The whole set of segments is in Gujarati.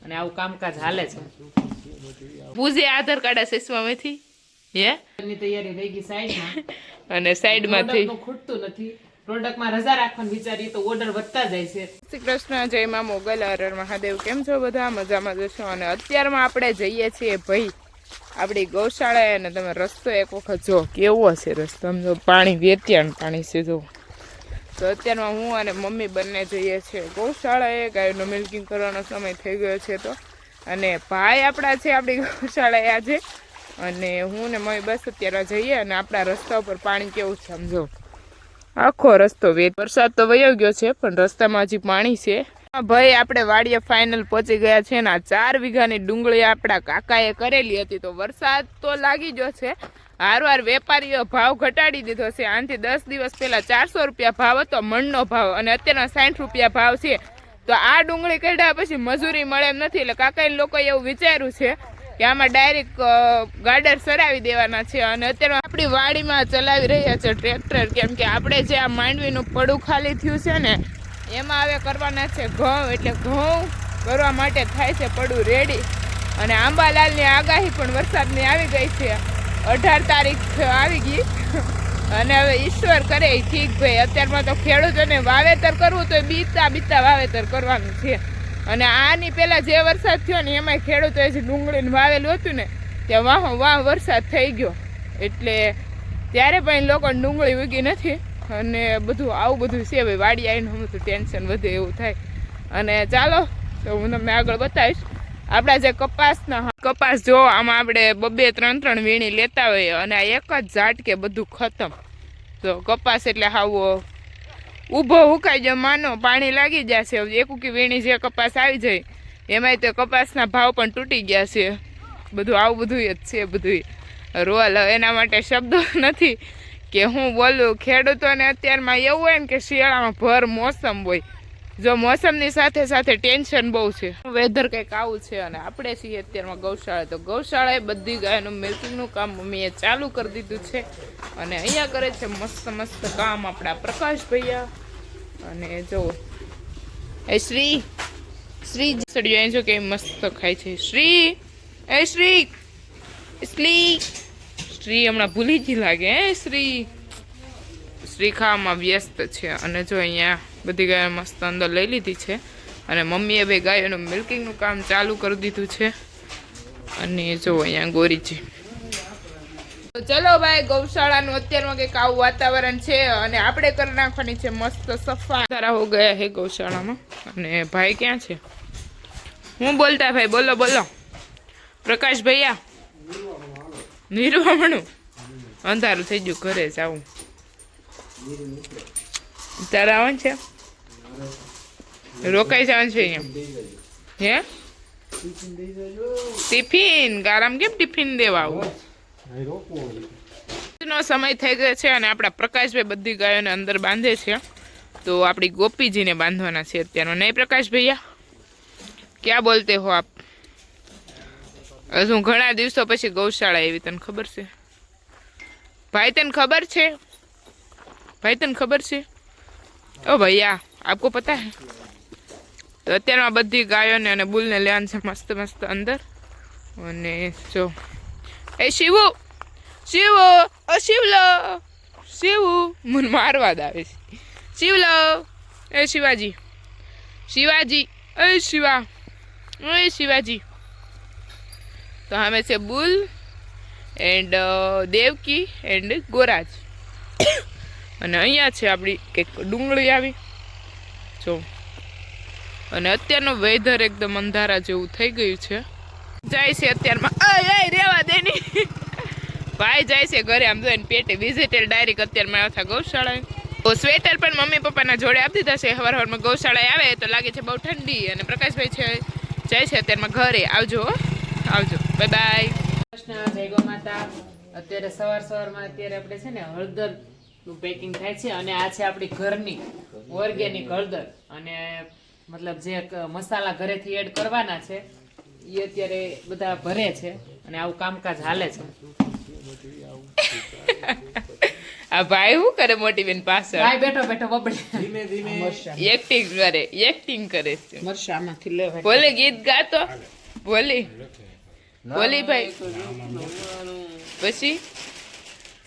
અને આવું કામકાજ હાલે છે. પૂજે આધાર કાર્ડ સેસમાંથી હે ની તૈયારી થઈ ગઈ સાઈડમાં અને સાઈડમાંથી ખૂટતું નથી. પ્રોડક્ટમાં રજા રાખવાનું વિચારીએ તો ઓર્ડર વધતા જાય છે. શ્રી કૃષ્ણ, જય માં મોગલ, હર મહાદેવ. કેમ છો બધા? મજામાં જશો. અને અત્યારમાં આપણે જઈએ છીએ ભાઈ આપણી ગૌશાળાએ. અને તમે રસ્તો એક વખત જો કેવો છે રસ્તો, આમ જો પાણી વેત્યાણ પાણી છે જો. તો અત્યારમાં હું અને મમ્મી બંને જઈએ છીએ ગૌશાળાએ. ગાયનું મિલ્કિંગ કરવાનો સમય થઈ ગયો છે તો. અને ભાઈ આપણા છે આપણી ગૌશાળાએ આજે. અને હું ને મમ્મી બસ અત્યારે જઈએ. અને આપણા રસ્તા ઉપર પાણી કેવું છે સમજો, આખો રસ્તો વરસાદ તો વયો ગયો છે પણ રસ્તામાં હજી પાણી છે. ભાઈ આપણે વાડીએ ફાઇનલ પહોંચી ગયા છે ને 4 વીઘાની ડુંગળી આપણા કાકાએ કરેલી હતી. તો વરસાદ તો લાગી ગયો છે. હારવાર વેપારીઓ ભાવ ઘટાડી દીધો છે. આનાથી 10 દિવસ પહેલા 400 રૂપિયા ભાવ હતો મણનો ભાવ, અને અત્યારના 60 રૂપિયા ભાવ છે. તો આ ડુંગળી કાઢ્યા પછી મજૂરી મળે એમ નથી. એટલે કાકાએ લોકોએ એવું વિચાર્યું છે કે આમાં ડાયરેક્ટ ગાર્ડર સરાવી દેવાના છે. અને અત્યારે આપણી વાડીમાં ચલાવી રહ્યા છે ટ્રેક્ટર, કેમ કે આપણે જે આ માંડવીનું પડું ખાલી થયું છે ને એમાં હવે કરવાના છે ઘઉં. એટલે ઘઉં કરવા માટે થાય છે પડું રેડી. અને આંબાલાલની આગાહી પણ વરસાદની આવી ગઈ છે. 18 તારીખ આવી ગઈ. અને હવે ઈશ્વર કરે ઠીક ભાઈ. અત્યારમાં તો ખેડૂતોને વાવેતર કરવું તો બીતા વાવેતર કરવાનું છે. અને આની પહેલા જે વરસાદ થયો ને એમાં ખેડૂતોએ જે ડુંગળીને વાવેલું હતું ને ત્યાં વાહ વરસાદ થઈ ગયો. એટલે ત્યારે પણ લોકોને ડુંગળી ઉગી નથી. અને બધું આવું બધું છે ભાઈ. વાડી આવીને હું તો ટેન્શન વધે એવું થાય. અને ચાલો તો હું તમને આગળ બતાવીશ આપણા જે કપાસ જો આમાં આપણે 2-3 વીણી લેતા હોઈએ અને આ એક જ ઝાટકે બધું ખતમ. તો કપાસ એટલે હાવો ઊભો હુકાઈ જાય માનો, પાણી લાગી જશે. એકુકી વીણી જે કપાસ આવી જાય એમાંય તો કપાસના ભાવ પણ તૂટી ગયા છે. બધું આવું બધું જ છે બધું રોલ. એના માટે શબ્દો નથી કે હું બોલું. ખેડૂતોને અત્યારમાં એવું હોય ને કે શિયાળામાં ભર મોસમ હોય. જો મોસમની સાથે સાથે ટેન્શન બહુ છે. વેધર કંઈક આવું છે. અને આપણે છીએ અત્યારમાં ગૌશાળા. તો ગૌશાળાએ બધી ગાયનું મિલ્કિંગનું કામ મમ્મીએ ચાલુ કરી દીધું છે. અને અહીંયા કરે છે મસ્ત કામ આપણા પ્રકાશ ભૈયા. અને જો એ શ્રી સળિયો અહીં જો કે મસ્ત ખાય છે. શ્રી હમણાં ભૂલી જ લાગે. શ્રી ખાવામાં વ્યસ્ત છે. અને જો અહીંયા બધી ગાયો મસ્ત અંદર લઈ લીધી છે. અને મમ્મીએ બે ગાયોનું મિલ્કિંગનું કામ ચાલુ કરી દીધું છે. અને જો અહીંયા ગોરીજી. તો ચલો ભાઈ ગૌશાળાનું અત્યારમાં કંઈક આવું વાતાવરણ છે. અને આપણે કરી નાખવાની છે મસ્ત સફાઈ. સારા હો ગયા હે ગૌશાળામાં. અને ભાઈ ક્યાં છે? હું બોલતા ભાઈ? બોલો પ્રકાશ ભૈયા. નિર્વામણું અંધારું થઈ ગયું, ઘરે જાવું. તારે આવવાનું છે? રોકાઈ જવાનું છે અહીંયા? હે ટિફિન ગારામ કેમ ટિફિન દેવા આવું? નો સમય થઈ ગયો છે. અને આપણા પ્રકાશભાઈ બધી ગાયોને અંદર બાંધે છે. તો આપણી ગોપીજીને બાંધવાના છે અત્યારનો. નહીં પ્રકાશ ભૈયા? ક્યાં બોલતે હો આપ? હું ઘણા દિવસો પછી ગૌશાળા આવી, તને ખબર છે ભાઈ? તને ખબર છે? ઓ ભૈયા આપકો પતા હે? તો અત્યારમાં બધી ગાયોને અને બુલને લેવાનું છે મસ્ત અંદર. અને જો એ શિવુ મને મારવા જ આવે છે. શિવલો એ શિવાજી એ શિવાજી. તો અમે છે બુલ એન્ડ દેવકી એન્ડ ગોરાજ. અને અહીંયા છે આપણી કંઈક ડુંગળી આવી જો. અને અત્યારનું વેધર એકદમ અંધારા જેવું થઈ ગયું છે. જાય છે અત્યારમાં રેવા દેની ભાઈ જાય છે ઘરે. આમ જોઈને પેટે વિઝિટેલ ડાયરેક્ટ અત્યારમાં આવ્યા હતા ગૌશાળાએ. તો સ્વેટર પણ મમ્મી પપ્પાના જોડે આપી દીધા છે. સવારમાં ગૌશાળાએ આવે તો લાગે છે બહુ ઠંડી. અને પ્રકાશભાઈ છે જાય છે અત્યારમાં ઘરે. આવજો બાય બાય. કૃષ્ણ, જય ગો માતા. અત્યારે સવારમાં અત્યારે આપણે છે ને હળદર નું પેકિંગ થાય છે. અને આ છે આપણી ઘરની ઓર્ગેનિક હળદર. અને મતલબ જે મસાલા ઘરેથી એડ કરવાના છે એ અત્યારે બધા ભરે છે. અને આવું કામકાજ હાલે છે. આ ભાઈ શું કરે મોટી બેન પાછળ ભાઈ બેઠો બેઠો બબડે ધીમે ધીમે એક્ટિંગ કરે છે મરસામાંથી લેવાય બોલે ગીત ગાતો બોલી ભાઈ પછી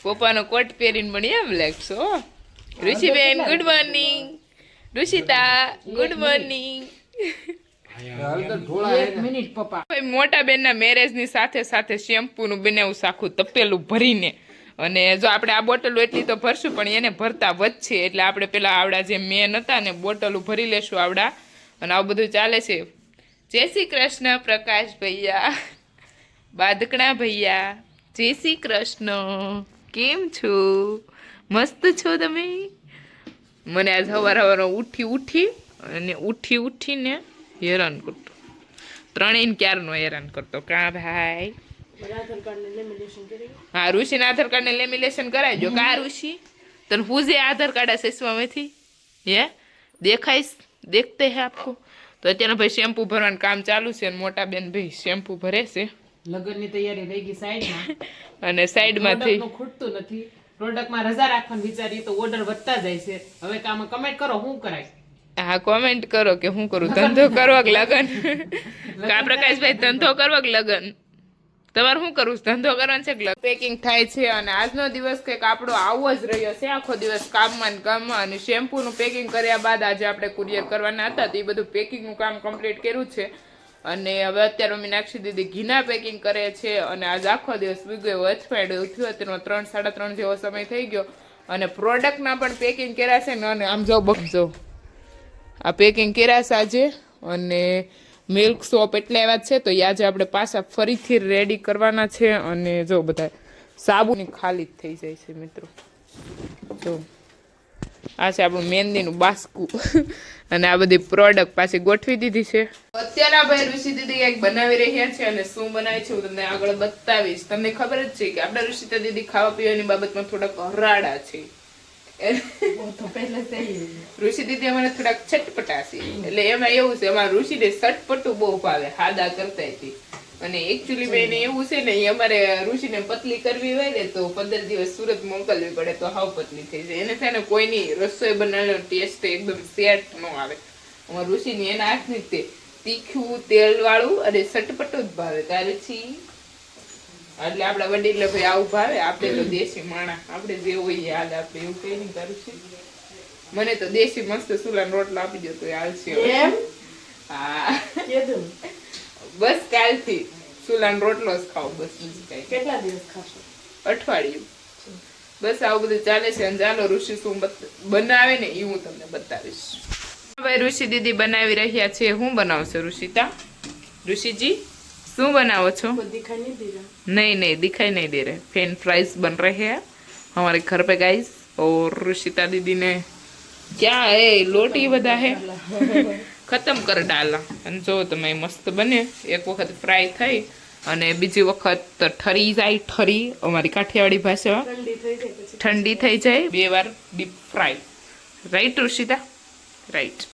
પપ્પાનો કોટ પહેરીને પણ એમ લાગશો ઋષિબેન good morning Rishita good morning એક મિનિટ પપ્પા મોટા બેનના મેરેજની સાથે સાથે શેમ્પૂનું બનાવું સાખું તપેલું ભરીને અને જો આપણે આ બોટલો એટલી તો ભરશું પણ એને ભરતા વધશે એટલે આપણે પેલા આવડા જે મેન હતા ને બોટલો ભરી લેશું આવડા અને આવું બધું ચાલે છે જય શ્રી કૃષ્ણ પ્રકાશ ભૈયા બાદકણા ભૈયા જય શ્રી કૃષ્ણ કેમ છો મસ્ત છો તમે મને આજ સવાર ઉઠીને હેરાન કરતો ત્રણેય ક્યારનો હેરાન કરતો કા ભાઈ હા ઋષિના આધાર કાર્ડ ને લેમિનેશન કરાવજો કા ઋષિ તને પૂછે આધાર કાર્ડ સસવામાંથી હે દેખાઈશ દેખતે હે આપકો તો અત્યારે ભાઈ શેમ્પુ ભરવાનું કામ ચાલુ છે અને મોટા બેન ભાઈ શેમ્પુ ભરે છે લગ્નની તૈયારી રહી ગઈ સાઈડમાં અને સાઈડમાંથી ખૂટતું નથી પ્રોડક્ટમાં રજા રાખવાનું વિચારીએ તો ઓર્ડર વધતા જાય છે હવે કામ કમેન્ટ કરો શું કરાય હા કોમેન્ટ કરો કે હું કરું ધંધો કરવો કે લગન કા પ્રકાશભાઈ ધંધો કરવો કે લગન તમારે શું કરવું ધંધો કરવાનો છે કે પેકિંગ થાય છે અને આજનો દિવસ કંઈક આપણો આવો જ રહ્યો છે આખો દિવસ કામમાં ને કામમાં અને શેમ્પૂનું પેકિંગ કર્યા બાદ આજે આપણે કુરિયર કરવાના હતા તો એ બધું પેકિંગનું કામ કમ્પ્લીટ કર્યું છે અને હવે અત્યારે મીનાક્ષી દીદી ઘીના પેકિંગ કરે છે અને આજ આખો દિવસ વી ગયો અથવાડ્યું થયું અત્યારમાં 3-3:30 જેવો સમય થઈ ગયો અને પ્રોડક્ટના પણ પેકિંગ કર્યા છે ને અને આમ જો આ પેકિંગ કર્યા છે આજે અને મિલ્ક શોપ એટલે એવા છે તો આજે આપણે પાછા ફરીથી રેડી કરવાના છે અને જો બધા સાબુની ખાલી જ થઈ જાય છે મિત્રો જો આ છે આપણું મહેંદીનું બાસ્કું અને આ બધી પ્રોડક્ટ પાછી ગોઠવી દીધી છે અત્યારે ભાઈ ઋષિ દીદી કંઈક બનાવી રહ્યા છે અને શું બનાવે છે હું તમને આગળ બતાવીશ તમને ખબર જ છે કે આપણા ઋષિતા દીદી ખાવા પીવાની બાબતમાં થોડાક હરાડા છે ઋષિ દીદી અમારે થોડાક ચટપટા છે એટલે એમાં એવું છે અમારે ઋષિને ચટપટું બહુ ભાવે હાદા કરતા હતી અને એકચ્યુઅલી બેન એવું છે ને અમારે ઋષિને પતલી કરવી હોય ને તો 15 દિવસ સુરત મોકલવી પડે તો હાવ પતલી થઈ જાય એને છે ને કોઈની રસોઈ બનાવેલો ટેસ્ટ એકદમ સેટ ન આવે અમારે ઋષિની એના હાથની તે તીખું તેલ વાળું અને ચટપટું જ ભાવે ત્યારે છી એટલે આપડા વડીલ ભાઈ આવું ભાવે આપણે તો દેશી માણા આપણે જે હોય યાદ આપણે એવું કઈ નહીં કરું છે મને તો દેશી મસ્ત સુલાનો રોટલો આપી દો તો હાલશે હા બસ કાલથી સુલાનો રોટલો જ ખાવ બસ બીજું કઈ કેટલા દિવસ ખાશો અઠવાડિયું બસ આવું બધું ચાલે છે અને ચાલો ઋષિ શું બનાવે ને એ હું તમને બતાવીશ ભાઈ ઋષિ દીદી બનાવી રહ્યા છે હું બનાવશે ऋषिता ऋषिजी શું बनाओ છો दिखाई नहीं दे रहा नहीं दिखाई नहीं दे रहे फ्रेंच फ्राइज बन रहे हैं हमारे घर पे गाइस और ऋषिता दीदी ने क्या है लोटी बधा है खत्म कर डाला અને જો તમે મસ્ત બને એક વખત ફ્રાય થઈ અને બીજી વખત ઠરી જાય ઠરી અમારી કાઠિયાવાડી ભાષામાં ઠંડી થઈ જાય 2 વાર deep fry right Rishita right